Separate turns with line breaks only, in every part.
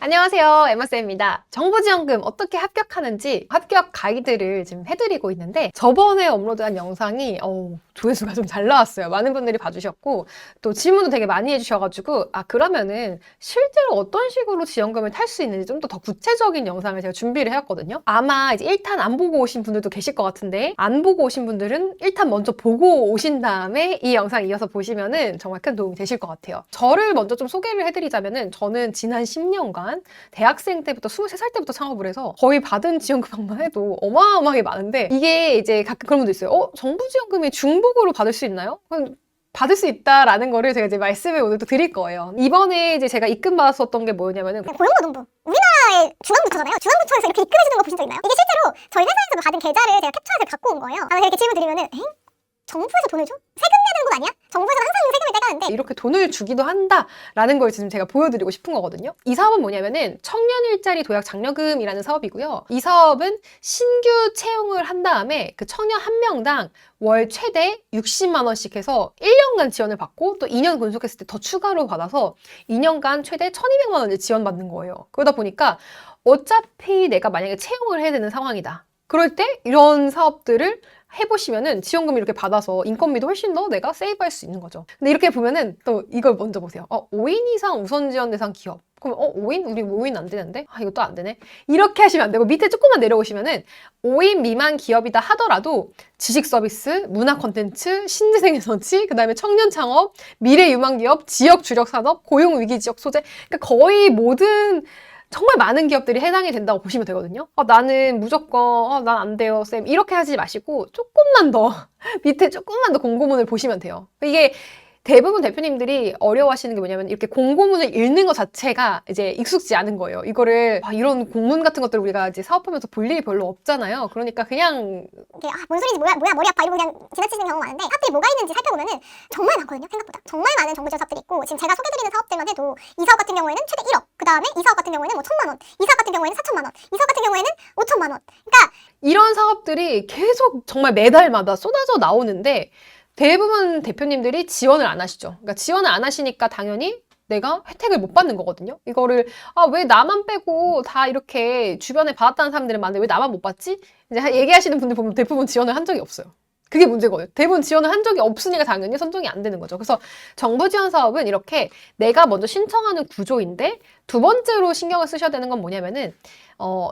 안녕하세요. 에마쌤입니다. 정부지원금 어떻게 합격하는지 합격 가이드를 지금 해드리고 있는데 저번에 업로드한 영상이 조회수가 좀 잘 나왔어요. 많은 분들이 봐주셨고 또 질문도 되게 많이 해주셔가지고 그러면은 실제로 어떤 식으로 지원금을 탈 수 있는지 좀 더 구체적인 영상을 제가 준비를 해왔거든요. 아마 이제 1탄 안 보고 오신 분들도 계실 것 같은데 안 보고 오신 분들은 1탄 먼저 보고 오신 다음에 이 영상 이어서 보시면은 정말 큰 도움이 되실 것 같아요. 저를 먼저 좀 소개를 해드리자면은 저는 지난 10년간 대학생 때부터 23살 때부터 창업을 해서 거의 받은 지원금만 해도 어마어마하게 많은데 이게 이제 가끔 그런 분도 있어요. 정부 지원금이 중복으로 받을 수 있나요? 받을 수 있다라는 거를 제가 이제 말씀을 오늘 또 드릴 거예요. 이번에 이제 제가 입금받았었던 게 뭐였냐면은
고용노동부. 우리나라의 중앙부처잖아요. 중앙부처에서 이렇게 입금해주는 거 보신 적 있나요? 이게 실제로 저희 회사에서도 받은 계좌를 제가 캡처해서 갖고 온 거예요. 이렇게 질문 드리면은 정부에서 돈을 줘? 세금 내는 건 아니야? 정부에서는 항상 세금을 떼가는데
이렇게 돈을 주기도 한다라는 걸 지금 제가 보여드리고 싶은 거거든요. 이 사업은 뭐냐면은 청년 일자리 도약 장려금이라는 사업이고요. 이 사업은 신규 채용을 한 다음에 그 청년 한 명당 월 최대 60만 원씩 해서 1년간 지원을 받고 또 2년 근속했을 때 더 추가로 받아서 2년간 최대 1,200만 원을 지원받는 거예요. 그러다 보니까 어차피 내가 만약에 채용을 해야 되는 상황이다. 그럴 때 이런 사업들을 해보시면은 지원금 이렇게 받아서 인건비도 훨씬 더 내가 세이브할 수 있는 거죠. 근데 이렇게 보면은 또 이걸 먼저 보세요. 5인 이상 우선 지원 대상 기업. 그럼 5인? 우리 5인 안 되는데? 이것도 안 되네. 이렇게 하시면 안 되고 밑에 조금만 내려오시면은 5인 미만 기업이다 하더라도 지식 서비스, 문화 콘텐츠, 신재생 에너지, 그 다음에 청년 창업, 미래 유망 기업, 지역 주력 산업, 고용 위기 지역 소재. 그러니까 거의 모든 정말 많은 기업들이 해당이 된다고 보시면 되거든요. 나는 무조건 난 안 돼요, 쌤. 이렇게 하지 마시고 조금만 더 밑에 조금만 더 공고문을 보시면 돼요. 이게 대부분 대표님들이 어려워하시는 게 뭐냐면 이렇게 공고문을 읽는 것 자체가 이제 익숙지 않은 거예요. 이거를 이런 공문 같은 것들을 우리가 이제 사업하면서 볼 일이 별로 없잖아요. 그러니까 그냥
뭔 소리지 뭐야 머리 아파 이러고 그냥 지나치는 경우가 많은데 사업들이 뭐가 있는지 살펴보면은 정말 많거든요. 생각보다 정말 많은 정부 지원 사업들이 있고 지금 제가 소개드리는 사업들만 해도 이 사업 같은 경우에는 최대 1억, 그 다음에 이 사업 같은 경우에는 뭐 1,000만 원, 이 사업 같은 경우에는 4,000만 원, 이 사업 같은 경우에는 5,000만 원. 그러니까
이런 사업들이 계속 정말 매달마다 쏟아져 나오는데 대부분 대표님들이 지원을 안 하시죠. 그러니까 지원을 안 하시니까 당연히 내가 혜택을 못 받는 거거든요. 이거를 왜 나만 빼고 다 이렇게 주변에 받았다는 사람들은 많은데 왜 나만 못 받지? 이제 얘기하시는 분들 보면 대부분 지원을 한 적이 없어요. 그게 문제거든요. 대부분 지원을 한 적이 없으니까 당연히 선정이 안 되는 거죠. 그래서 정부 지원 사업은 이렇게 내가 먼저 신청하는 구조인데 두 번째로 신경을 쓰셔야 되는 건 뭐냐면은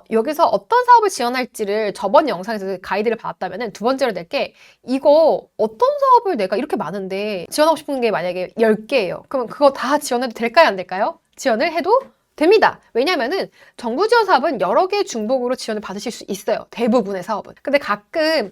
여기서 어떤 사업을 지원할지를 저번 영상에서 가이드를 받았다면은 두 번째로 낼 게 이거 어떤 사업을 내가 이렇게 많은데 지원하고 싶은 게 만약에 10개예요. 그러면 그거 다 지원해도 될까요? 안 될까요? 지원을 해도 됩니다. 왜냐면은 정부 지원 사업은 여러 개의 중복으로 지원을 받으실 수 있어요. 대부분의 사업은. 근데 가끔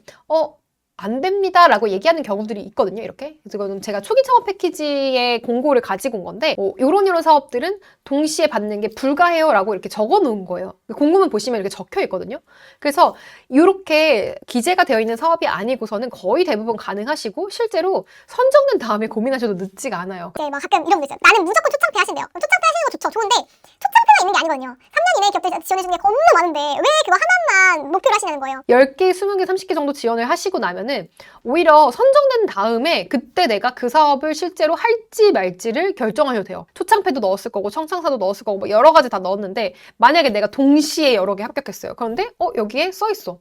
안 됩니다 라고 얘기하는 경우들이 있거든요. 이렇게. 그래서 이거는 제가 초기 창업 패키지의 공고를 가지고 온 건데 요런 사업들은 동시에 받는 게 불가해요 라고 이렇게 적어 놓은 거예요. 공고문 보시면 이렇게 적혀 있거든요. 그래서 이렇게 기재가 되어 있는 사업이 아니고서는 거의 대부분 가능하시고 실제로 선정된 다음에 고민하셔도 늦지가 않아요.
이제 막 가끔 이런 거 있어요. 나는 무조건 초창패 하신대요. 그럼 초창패 하시는 거 좋죠. 좋은데 초창패가 있는 게 아니거든요. 3년 이내에 기업들 지원해주는 게 겁나 많은데 왜 그거 하나만 목표로 하시냐는 거예요.
10개, 20개, 30개 정도 지원을 하시고 나면은 오히려 선정된 다음에 그때 내가 그 사업을 실제로 할지 말지를 결정하셔도 돼요. 초창패도 넣었을 거고 청창사도 넣었을 거고 뭐 여러 가지 다 넣었는데 만약에 내가 동시에 여러 개 합격했어요. 그런데 여기에 써 있어.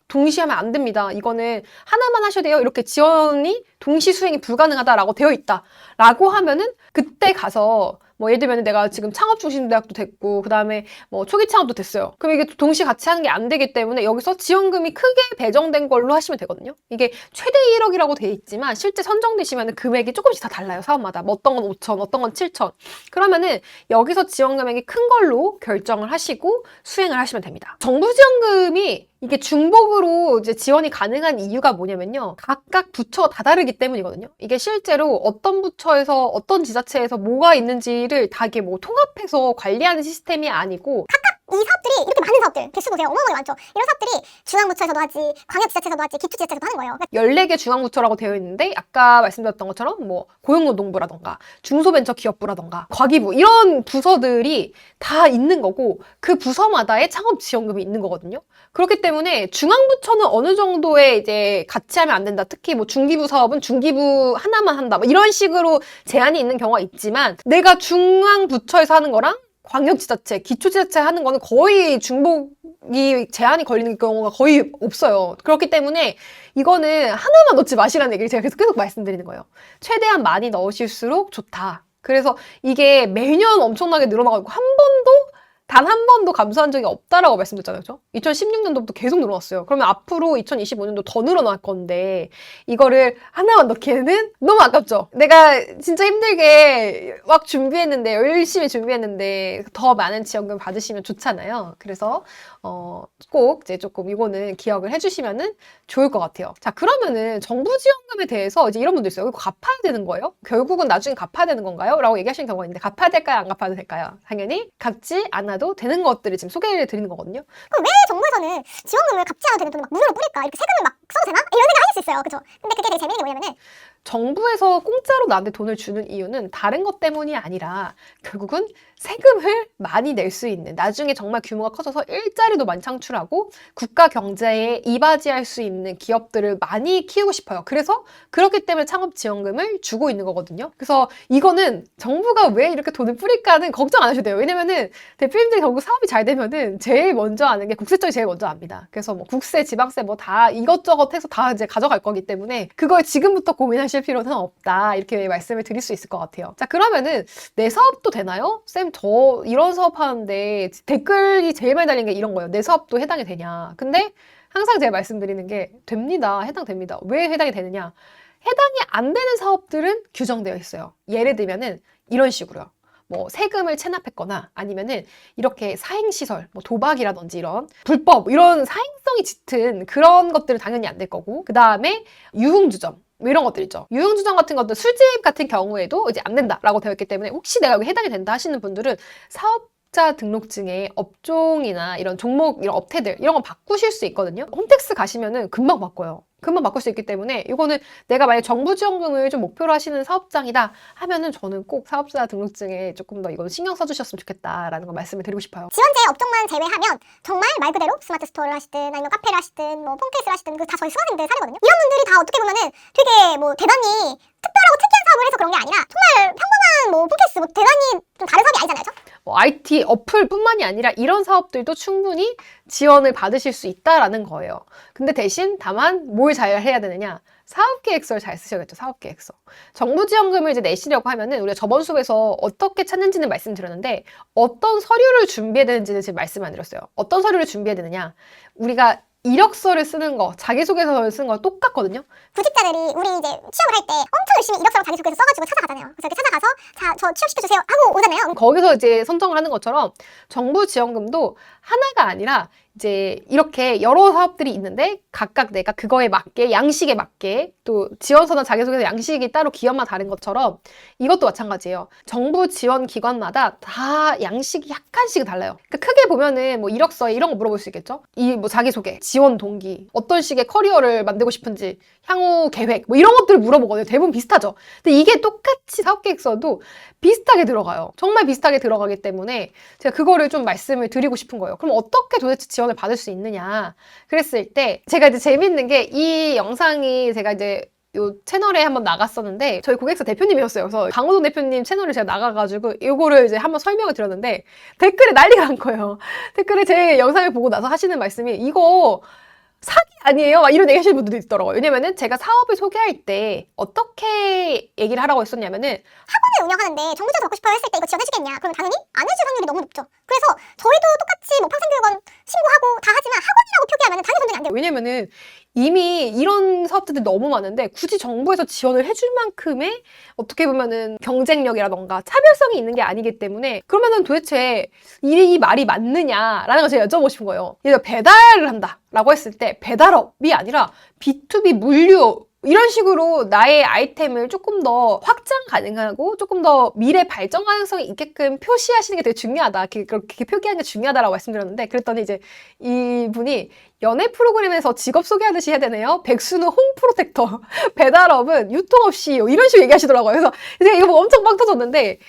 동시에 하면 안 됩니다. 이거는 하나만 하셔야 돼요. 이렇게 지원이 동시 수행이 불가능하다라고 되어 있다. 라고 하면은 그때 가서 예를 들면 내가 지금 창업중심대학도 됐고 그 다음에 초기 창업도 됐어요. 그럼 이게 동시에 같이 하는 게 안 되기 때문에 여기서 지원금이 크게 배정된 걸로 하시면 되거든요. 이게 최대 1억이라고 돼 있지만 실제 선정되시면 금액이 조금씩 다 달라요. 사업마다. 어떤 건 5천, 어떤 건 7천. 그러면은 여기서 지원 금액이 큰 걸로 결정을 하시고 수행을 하시면 됩니다. 정부 지원금이 이게 중복으로 이제 지원이 가능한 이유가 뭐냐면요. 각각 부처가 다 다르기 때문이거든요. 이게 실제로 어떤 부처에서 어떤 지자체에서 뭐가 있는지를 다 이게 통합해서 관리하는 시스템이 아니고
이 사업들이 이렇게 많은 사업들 개수 보세요. 어마어마하게 많죠. 이런 사업들이 중앙부처에서도 하지, 광역지자체에서도 하지, 기초지자체에서도 하는 거예요.
14개 중앙부처라고 되어 있는데 아까 말씀드렸던 것처럼 고용노동부라던가 중소벤처기업부라던가 과기부 이런 부서들이 다 있는 거고 그 부서마다의 창업지원금이 있는 거거든요. 그렇기 때문에 중앙부처는 어느 정도의 이제 같이 하면 안 된다. 특히 중기부 사업은 중기부 하나만 한다. 이런 식으로 제한이 있는 경우가 있지만 내가 중앙부처에서 하는 거랑 광역지자체, 기초지자체 하는 거는 거의 중복이 제한이 걸리는 경우가 거의 없어요. 그렇기 때문에 이거는 하나만 넣지 마시라는 얘기를 제가 계속 말씀드리는 거예요. 최대한 많이 넣으실수록 좋다. 그래서 이게 매년 엄청나게 늘어나고 단 한 번도 감소한 적이 없다라고 말씀드렸잖아요. 그죠? 2016년도부터 계속 늘어났어요. 그러면 앞으로 2025년도 더 늘어날 건데 이거를 하나만 넣기에는 너무 아깝죠? 내가 진짜 힘들게 막 준비했는데 열심히 준비했는데 더 많은 지원금 받으시면 좋잖아요. 그래서 꼭 이제 조금 이거는 기억을 해주시면은 좋을 것 같아요. 자, 그러면은 정부 지원금에 대해서 이제 이런 분도 있어요. 이거 갚아야 되는 거예요? 결국은 나중에 갚아야 되는 건가요? 라고 얘기하시는 경우가 있는데 갚아야 될까요? 안 갚아도 될까요? 당연히 갚지 않아도 되는 것들을 지금 소개를 드리는 거거든요.
그럼 왜 정부에서는 지원금을 갚지 않아도 되는 돈을 막 무료로 뿌릴까? 이렇게 세금을 막 써도 되나? 이런 생각 하실 수 있어요. 그죠? 근데 그게 되게 재밌는 게 뭐냐면은
정부에서 공짜로 나한테 돈을 주는 이유는 다른 것 때문이 아니라 결국은 세금을 많이 낼 수 있는, 나중에 정말 규모가 커져서 일자리도 많이 창출하고 국가 경제에 이바지할 수 있는 기업들을 많이 키우고 싶어요. 그래서 그렇기 때문에 창업지원금을 주고 있는 거거든요. 그래서 이거는 정부가 왜 이렇게 돈을 뿌릴까는 걱정 안 하셔도 돼요. 왜냐면은 대표님들이 결국 사업이 잘 되면은 제일 먼저 아는 게 국세 쪽이 제일 먼저 압니다. 그래서 뭐 국세, 지방세 뭐 다 이것저것 해서 다 이제 가져갈 거기 때문에 그걸 지금부터 고민하실 필요는 없다. 이렇게 말씀을 드릴 수 있을 것 같아요. 자, 그러면은 내 사업도 되나요? 쌤, 저 이런 사업 하는데 댓글이 제일 많이 달린 게 이런 거예요. 내 사업도 해당이 되냐? 근데 항상 제가 말씀드리는 게 됩니다. 해당됩니다. 왜 해당이 되느냐? 해당이 안 되는 사업들은 규정되어 있어요. 예를 들면은 이런 식으로요. 뭐 세금을 체납했거나 아니면은 이렇게 사행시설, 뭐 도박이라든지 이런 불법, 이런 사행성이 짙은 그런 것들은 당연히 안 될 거고, 그 다음에 유흥주점, 뭐 이런 것들 있죠. 유흥주점 같은 것도 술집 같은 경우에도 이제 안 된다라고 되어 있기 때문에 혹시 내가 여기 해당이 된다 하시는 분들은 사업자 등록증에 업종이나 이런 종목, 이런 업태들 이런 거 바꾸실 수 있거든요. 홈택스 가시면은 금방 바꿔요. 금방 바꿀 수 있기 때문에 이거는 내가 만약 정부 지원금을 좀 목표로 하시는 사업장이다 하면은 저는 꼭 사업자 등록증에 조금 더 이거 신경 써주셨으면 좋겠다라는 거 말씀을 드리고 싶어요.
지원제 업종만 제외하면 정말 말 그대로 스마트 스토어를 하시든 아니면 카페를 하시든 뭐 폰케이스를 하시든 그 다 저희 수강생들 사례거든요. 이런 분들이 다 어떻게 보면은 되게 뭐 대단히 특별하고 특이한 사업을 해서 그런 게 아니라 정말 평범한 뭐 폰케이스 뭐 대단히 좀 다른 사업이 아니잖아요. 그렇죠?
뭐 IT 어플뿐만이 아니라 이런 사업들도 충분히 지원을 받으실 수 있다라는 거예요. 근데 대신 다만 뭘 잘 해야 되느냐? 사업계획서를 잘 쓰셔야겠죠. 사업계획서. 정부 지원금을 이제 내시려고 하면은 우리가 저번 수업에서 어떻게 찾는지는 말씀드렸는데 어떤 서류를 준비해야 되는지는 지금 말씀 안 드렸어요. 어떤 서류를 준비해야 되느냐? 우리가 이력서를 쓰는 거, 자기소개서를 쓰는 거 똑같거든요.
구직자들이 우리 이제 취업을 할 때 엄청 열심히 이력서랑 자기소개서 써가지고 찾아가잖아요. 그래서 이렇게 찾아가서 자, 저 취업시켜주세요 하고 오잖아요.
거기서 이제 선정을 하는 것처럼 정부 지원금도 하나가 아니라 이제 이렇게 여러 사업들이 있는데 각각 내가 그거에 맞게 양식에 맞게 또 지원서나 자기소개서 양식이 따로 기업마다 다른 것처럼 이것도 마찬가지예요. 정부 지원 기관마다 다 양식이 약간씩은 달라요. 그러니까 크게 보면은 뭐 이력서에 이런 거 물어볼 수 있겠죠. 이 뭐 자기소개, 지원 동기, 어떤 식의 커리어를 만들고 싶은지, 향후 계획 뭐 이런 것들을 물어보거든요. 대부분 비슷하죠. 근데 이게 똑같이 사업계획서도 비슷하게 들어가요. 정말 비슷하게 들어가기 때문에 제가 그거를 좀 말씀을 드리고 싶은 거예요. 그럼 어떻게 도대체 지원을 받을 수 있느냐? 그랬을 때 제가 이제 재밌는 게 이 영상이 제가 이제 요 채널에 한번 나갔었는데 저희 고객사 대표님이었어요. 그래서 강호동 대표님 채널에 제가 나가가지고 이거를 이제 한번 설명을 드렸는데 댓글에 난리가 난 거예요. 댓글에 제 영상을 보고 나서 하시는 말씀이 이거 사기 아니에요? 막 이런 얘기 하시는 분들도 있더라고요. 왜냐면은 제가 사업을 소개할 때 어떻게 얘기를 하라고 했었냐면은
학원을 운영하는데 정부 지원 받고 싶어요 했을 때 이거 지원해주겠냐? 그럼 당연히 안 해줄 확률이 너무 높죠. 그래서 저희도 똑같이 뭐 평생교육원 신고하고 다 하지만 학원이라고 표기하면 당연히 선정이 안 돼요.
왜냐면은 이미 이런 사업들이 너무 많은데 굳이 정부에서 지원을 해줄 만큼의 어떻게 보면은 경쟁력이라던가 차별성이 있는 게 아니기 때문에 그러면은 도대체 이 말이 맞느냐라는 걸 제가 여쭤보고 싶은 거예요. 예를 들어 배달을 한다라고 했을 때 배달업이 아니라 B2B 물류 이런 식으로 나의 아이템을 조금 더 확장 가능하고 조금 더 미래 발전 가능성이 있게끔 표시하시는 게 되게 중요하다. 그렇게 표기하는 게 중요하다라고 말씀드렸는데 그랬더니 이제 이분이 연애 프로그램에서 직업 소개하듯이 해야 되네요. 백수는 홈 프로텍터, 배달업은 유통업 CEO 이런 식으로 얘기하시더라고요. 그래서 제가 이거 보고 엄청 빵 터졌는데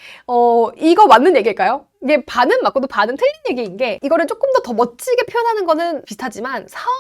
이거 맞는 얘기일까요? 이게 반은 맞고도 반은 틀린 얘기인 게 이거를 조금 더 멋지게 표현하는 거는 비슷하지만 사업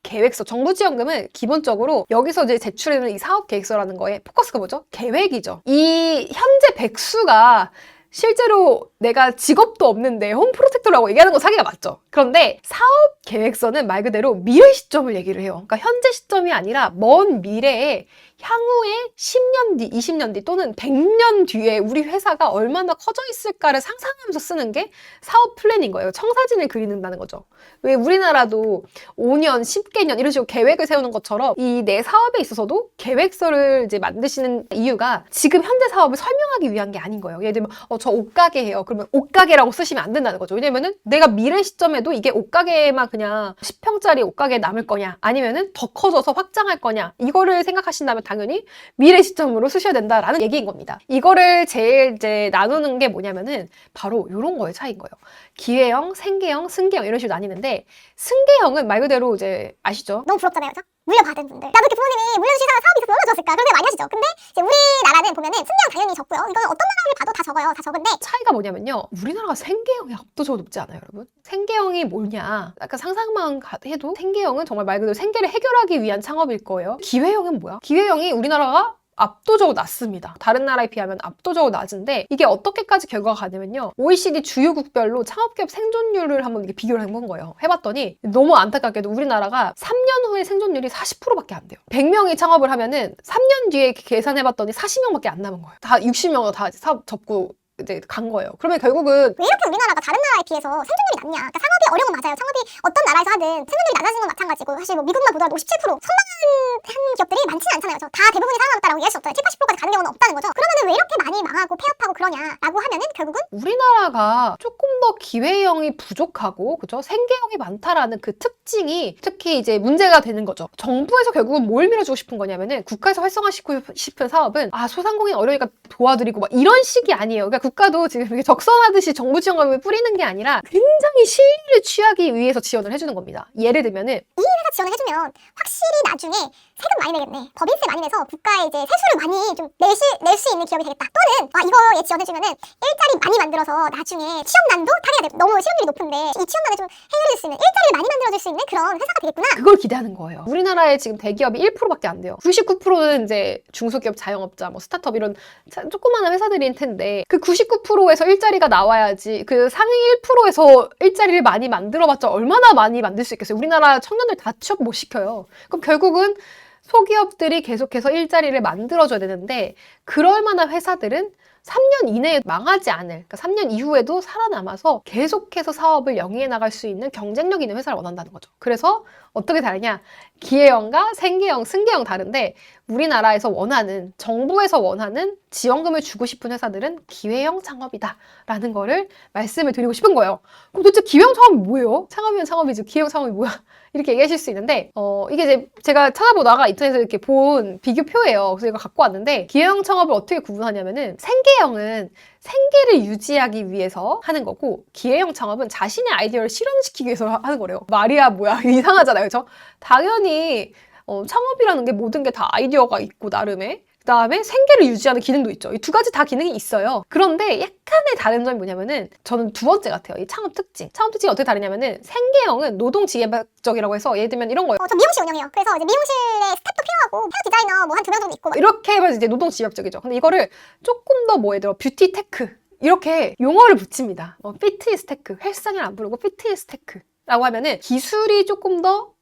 계획서, 정부 지원금은 기본적으로 여기서 이제 제출해놓은 이 사업 계획서라는 거에 포커스가 뭐죠? 계획이죠. 이 현재 백수가 실제로 내가 직업도 없는데 홈프로텍터라고 얘기하는 건 사기가 맞죠. 그런데 사업 계획서는 말 그대로 미래 시점을 얘기를 해요. 그러니까 현재 시점이 아니라 먼 미래에 향후에 10년 뒤, 20년 뒤 또는 100년 뒤에 우리 회사가 얼마나 커져 있을까를 상상하면서 쓰는 게 사업 플랜인 거예요. 청사진을 그리는다는 거죠. 왜 우리나라도 5년, 10개년 이런 식으로 계획을 세우는 것처럼 이 내 사업에 있어서도 계획서를 이제 만드시는 이유가 지금 현재 사업을 설명하기 위한 게 아닌 거예요. 예를 들면 저 옷가게 해요. 그러면 옷가게라고 쓰시면 안 된다는 거죠. 왜냐면은 내가 미래 시점에도 이게 옷가게만 그냥 10평짜리 옷가게에 남을 거냐 아니면은 더 커져서 확장할 거냐 이거를 생각하신다면 당연히 미래 시점으로 쓰셔야 된다라는 얘기인 겁니다. 이거를 제일 이제 나누는 게 뭐냐면은 바로 이런 거의 차이인 거예요. 기회형, 생계형, 승계형 이런 식으로 나뉘는데 승계형은 말 그대로 이제 아시죠?
너무 부럽잖아요, 그죠? 물려받은 분들. 나도 이렇게 부모님이 물려주시다가 사업이 있어서 얼마나 좋았을까 그런 생각 많이 하시죠. 근데 이제 우리나라는 보면은 승계형 당연히 적고요. 이거는 어떤 나라를 봐도 다 적어요. 다 적은데
차이가 뭐냐면요. 우리나라가 생계형이 압도적으로 높지 않아요, 여러분? 생계형이 뭐냐? 약간 상상만 해도 생계형은 정말 말 그대로 생계를 해결하기 위한 창업일 거예요. 기회형은 뭐야? 기회형이 우리나라가 압도적으로 낮습니다. 다른 나라에 비하면 압도적으로 낮은데 이게 어떻게까지 결과가 가냐면요. OECD 주요국별로 창업기업 생존율을 한번 이렇게 비교를 해본 거예요. 해봤더니 너무 안타깝게도 우리나라가 3년 후에 생존율이 40%밖에 안 돼요. 100명이 창업을 하면은 3년 뒤에 계산해봤더니 40명밖에 안 남은 거예요. 다 60명으로 다 사업 접고 이제 간 거예요. 그러면 결국은
왜 이렇게 우리나라가 다른 나라에 비해서 생존율이 낮냐? 그러니까 상업이 어려운 건 맞아요. 창업이 어떤 나라에서 하든 생존율이 낮아진 건 마찬가지고 사실 뭐 미국만 보더라도 57% 선망한 기업들이 많지는 않잖아요. 다 대부분이 살아남았다라고 얘기할 수 없잖아요. 7, 80%까지 가는 경우는 없다는 거죠. 그러면은 왜 이렇게 많이 망하고 폐업하고 그러냐라고 하면은 결국은
우리나라가 조금 더 기회형이 부족하고 그죠? 생계형이 많다라는 그 특징이 특히 이제 문제가 되는 거죠. 정부에서 결국은 뭘 밀어주고 싶은 거냐면은 국가에서 활성화시키고 싶은 사업은 소상공인 어려우니까 도와드리고 막 이런 식이 아니에요. 그러니까 국가도 지금 이렇게 적선하듯이 정부 지원금을 뿌리는 게 아니라 굉장히 실리를 취하기 위해서 지원을 해주는 겁니다. 예를 들면은
회사 지원을 해주면 확실히 나중에 세금 많이 내겠네. 법인세 많이 내서 국가에 이제 세수를 많이 좀 낼 수 있는 기업이 되겠다. 또는 이거 얘 지원해주면은 일자리 많이 만들어서 나중에 취업난도 타개가 돼. 너무 실업률이 높은데 이 취업난을 좀 해결해줄 수 있는 일자리를 많이 만들어줄 수 있는 그런 회사가 되겠구나.
그걸 기대하는 거예요. 우리나라에 지금 대기업이 1%밖에 안 돼요. 99%는 이제 중소기업, 자영업자, 뭐 스타트업 이런 조그마한 회사들일 텐데 그 99%에서 일자리가 나와야지 그 상위 1%에서 일자리를 많이 만들어봤자 얼마나 많이 만들 수 있겠어요. 우리나라 청년들 다 취업 못 시켜요. 그럼 결국은 소기업들이 계속해서 일자리를 만들어줘야 되는데 그럴 만한 회사들은 3년 이내에 망하지 않을, 그러니까 3년 이후에도 살아남아서 계속해서 사업을 영위해 나갈 수 있는 경쟁력 있는 회사를 원한다는 거죠. 그래서 어떻게 다르냐? 기회형과 생계형, 승계형 다른데 우리나라에서 원하는, 정부에서 원하는 지원금을 주고 싶은 회사들은 기회형 창업이다라는 거를 말씀을 드리고 싶은 거예요. 그럼 도대체 기회형 창업이 뭐예요? 창업이면 창업이지 기회형 창업이 뭐야? 이렇게 얘기하실 수 있는데 이게 이제 제가 찾아보다가 인터넷에서 이렇게 본 비교표예요. 그래서 이거 갖고 왔는데 기회형 창업을 어떻게 구분하냐면은 생계형은 생계를 유지하기 위해서 하는 거고 기회형 창업은 자신의 아이디어를 실현시키기 위해서 하는 거래요. 말이야 뭐야 이상하잖아요. 그렇죠? 당연히 창업이라는 게 모든 게 다 아이디어가 있고 나름의 그다음에 생계를 유지하는 기능도 있죠. 이 두 가지 다 기능이 있어요. 그런데 약간의 다른 점이 뭐냐면은 저는 두 번째 같아요. 이 창업 특징. 창업 특징이 어떻게 다르냐면은 생계형은 노동지배적이라고 해서 예를 들면 이런 거예요.
저 미용실 운영해요. 그래서 이제 미용실에 스태프도 필요하고 헤어 디자이너 뭐 한 2명 정도 있고
이렇게 하면 이제 노동지배적이죠. 근데 이거를 조금 더 뭐 예를 들어 뷰티 테크 이렇게 용어를 붙입니다. 피트니스 테크, 헬스장을 안 부르고 피트니스 테크라고 하면은 기술이 조금 더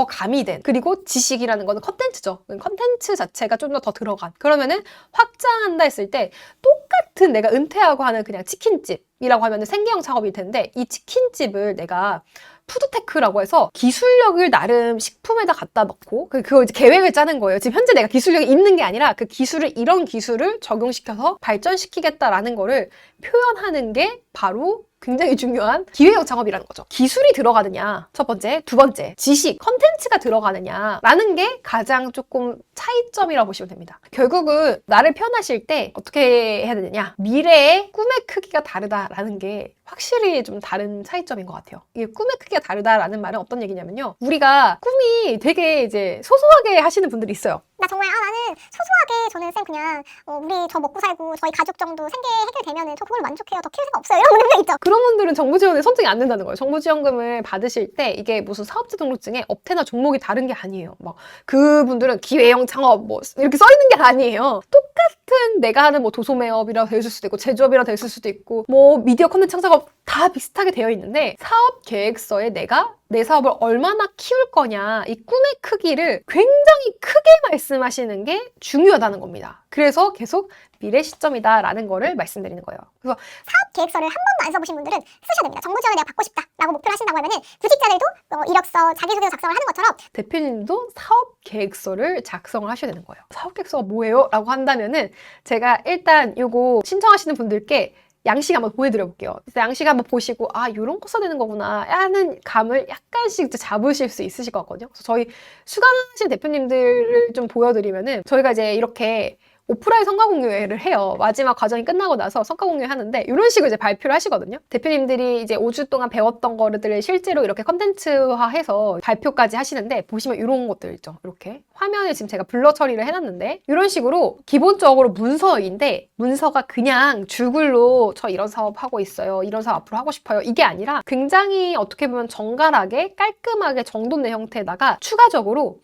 가미된 그리고 지식이라는 거는 컨텐츠죠. 컨텐츠 자체가 좀 더 들어간 그러면은 확장한다 했을 때 똑같은 내가 은퇴하고 하는 그냥 치킨집이라고 하면은 생계형 창업일 텐데 이 치킨집을 내가 푸드테크라고 해서 기술력을 나름 식품에다 갖다 넣고 그걸 이제 계획을 짜는 거예요. 지금 현재 내가 기술력이 있는 게 아니라 그 기술을 이런 기술을 적용시켜서 발전시키겠다라는 거를 표현하는 게 바로 굉장히 중요한 기회형 창업이라는 거죠. 기술이 들어가느냐, 첫 번째. 두 번째, 지식, 컨텐츠가 들어가느냐라는 게 가장 조금 차이점이라고 보시면 됩니다. 결국은 나를 표현하실 때 어떻게 해야 되느냐, 미래의 꿈의 크기가 다르다라는 게 확실히 좀 다른 차이점인 것 같아요. 이게 꿈의 크기가 다르다라는 말은 어떤 얘기냐면요. 우리가 꿈이 되게 이제 소소하게 하시는 분들이 있어요.
나 정말 나는 소소하게 저는 쌤 그냥 우리 저 먹고 살고 저희 가족 정도 생계 해결되면은 저 그걸 만족해요. 더 키울 생각 없어요. 이런 분들 있죠.
그런 분들은 정부 지원에 선정이 안 된다는 거예요. 정부 지원금을 받으실 때 이게 무슨 사업자 등록증에 업태나 종목이 다른 게 아니에요. 막 그분들은 기회형 창업 뭐 이렇게 써 있는 게 아니에요. 똑같은 내가 하는 뭐 도소매업이라 될 수도 있고 제조업이라 될 수도 있고 뭐 미디어 콘텐츠 창작업 다 비슷하게 되어 있는데 사업 계획서에 내가 내 사업을 얼마나 키울 거냐 이 꿈의 크기를 굉장히 크게 말씀하시는 게 중요하다는 겁니다. 그래서 계속 미래 시점이다 라는 거를 말씀드리는 거예요. 그래서
사업 계획서를 한 번도 안 써보신 분들은 쓰셔야 됩니다. 정부 지원을 내가 받고 싶다라고 목표를 하신다고 하면은 구직자들도 이력서, 자기소개서 작성을 하는 것처럼
대표님도 사업 계획서를 작성을 하셔야 되는 거예요. 사업 계획서가 뭐예요? 라고 한다면은 제가 일단 요거 신청하시는 분들께 양식 한번 보여드려 볼게요. 그래서 양식 한번 보시고 아 요런 거 써야 되는 거구나 하는 감을 약간씩 이제 잡으실 수 있으실 것 같거든요. 그래서 저희 수강하신 대표님들을 좀 보여드리면은 저희가 이제 이렇게 오프라인 성과 공유회를 해요. 마지막 과정이 끝나고 나서 성과 공유회 하는데 이런 식으로 이제 발표를 하시거든요. 대표님들이 이제 5주 동안 배웠던 거를 실제로 이렇게 컨텐츠화해서 발표까지 하시는데 보시면 이런 것들 있죠. 이렇게 화면에 지금 제가 블러 처리를 해놨는데 이런 식으로 기본적으로 문서인데 문서가 그냥 줄글로 저 이런 사업 하고 있어요. 이런 사업 앞으로 하고 싶어요. 이게 아니라 굉장히 어떻게 보면 정갈하게 깔끔하게 정돈된 형태에다가 추가적으로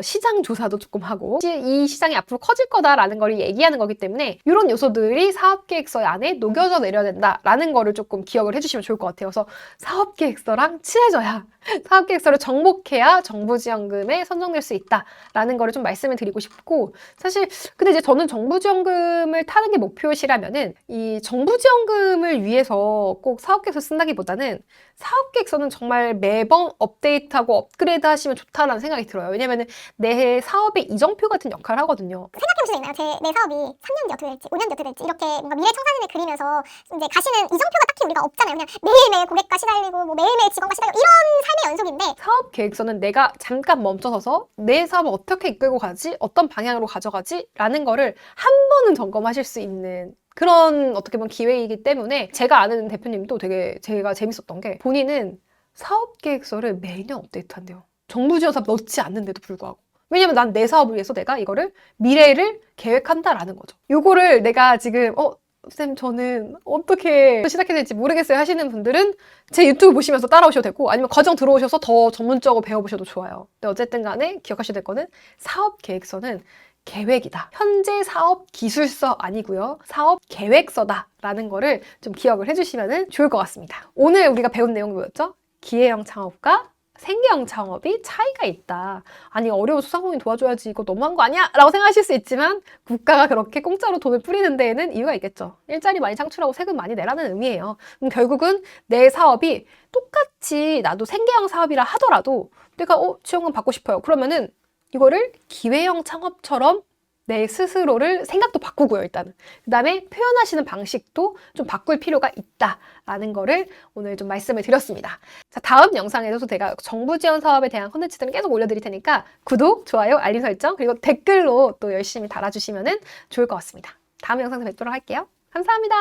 시장 조사도 조금 하고 이 시장이 앞으로 커질 거다라는 걸 얘기하는 거기 때문에 이런 요소들이 사업계획서 안에 녹여져 내려야 된다라는 거를 조금 기억을 해주시면 좋을 것 같아요. 그래서 사업계획서랑 친해져야 사업계획서를 정복해야 정부지원금에 선정될 수 있다라는 거를 좀 말씀을 드리고 싶고 사실 근데 이제 저는 정부지원금을 타는 게 목표시라면은 이 정부지원금을 위해서 꼭 사업계획서 쓴다기보다는 사업계획서는 정말 매번 업데이트하고 업그레이드 하시면 좋다라는 생각이 들어요. 왜냐면은 내 사업의 이정표 같은 역할을 하거든요.
생각해 보실 수 있나요? 내 사업이 3년 뒤 어떻게 될지, 5년 뒤 어떻게 될지 이렇게 뭔가 미래 청사진을 그리면서 이제 가시는 이정표가 딱히 우리가 없잖아요. 그냥 매일매일 고객과 시달리고 뭐 매일매일 직원과 시달리고 이런 삶의 연속인데
사업 계획서는 내가 잠깐 멈춰서서 내 사업을 어떻게 이끌고 가지? 어떤 방향으로 가져가지? 라는 거를 한 번은 점검하실 수 있는 그런 어떻게 보면 기회이기 때문에 제가 아는 대표님도 되게 제가 재밌었던 게 본인은 사업 계획서를 매년 업데이트한대요. 정부 지원 사업 넣지 않는데도 불구하고. 왜냐면 난 내 사업을 위해서 내가 이거를 미래를 계획한다라는 거죠. 요거를 내가 지금 쌤 저는 어떻게 시작해야 될지 모르겠어요 하시는 분들은 제 유튜브 보시면서 따라오셔도 되고 아니면 과정 들어오셔서 더 전문적으로 배워보셔도 좋아요. 근데 어쨌든 간에 기억하셔야 될 거는 사업 계획서는 계획이다. 현재 사업 기술서 아니고요. 사업 계획서다 라는 거를 좀 기억을 해주시면 좋을 것 같습니다. 오늘 우리가 배운 내용이 뭐였죠? 기회형 창업과 생계형 창업이 차이가 있다. 아니 어려운 소상공인 도와줘야지 이거 너무한 거 아니야? 라고 생각하실 수 있지만 국가가 그렇게 공짜로 돈을 뿌리는 데에는 이유가 있겠죠. 일자리 많이 창출하고 세금 많이 내라는 의미예요. 그럼 결국은 내 사업이 똑같이 나도 생계형 사업이라 하더라도 내가 지원금 받고 싶어요. 그러면은 이거를 기회형 창업처럼 내 스스로를 생각도 바꾸고요, 일단은. 그 다음에 표현하시는 방식도 좀 바꿀 필요가 있다라는 거를 오늘 좀 말씀을 드렸습니다. 자, 다음 영상에서도 제가 정부 지원 사업에 대한 콘텐츠들을 계속 올려드릴 테니까 구독, 좋아요, 알림 설정, 그리고 댓글로 또 열심히 달아주시면 좋을 것 같습니다. 다음 영상에서 뵙도록 할게요. 감사합니다.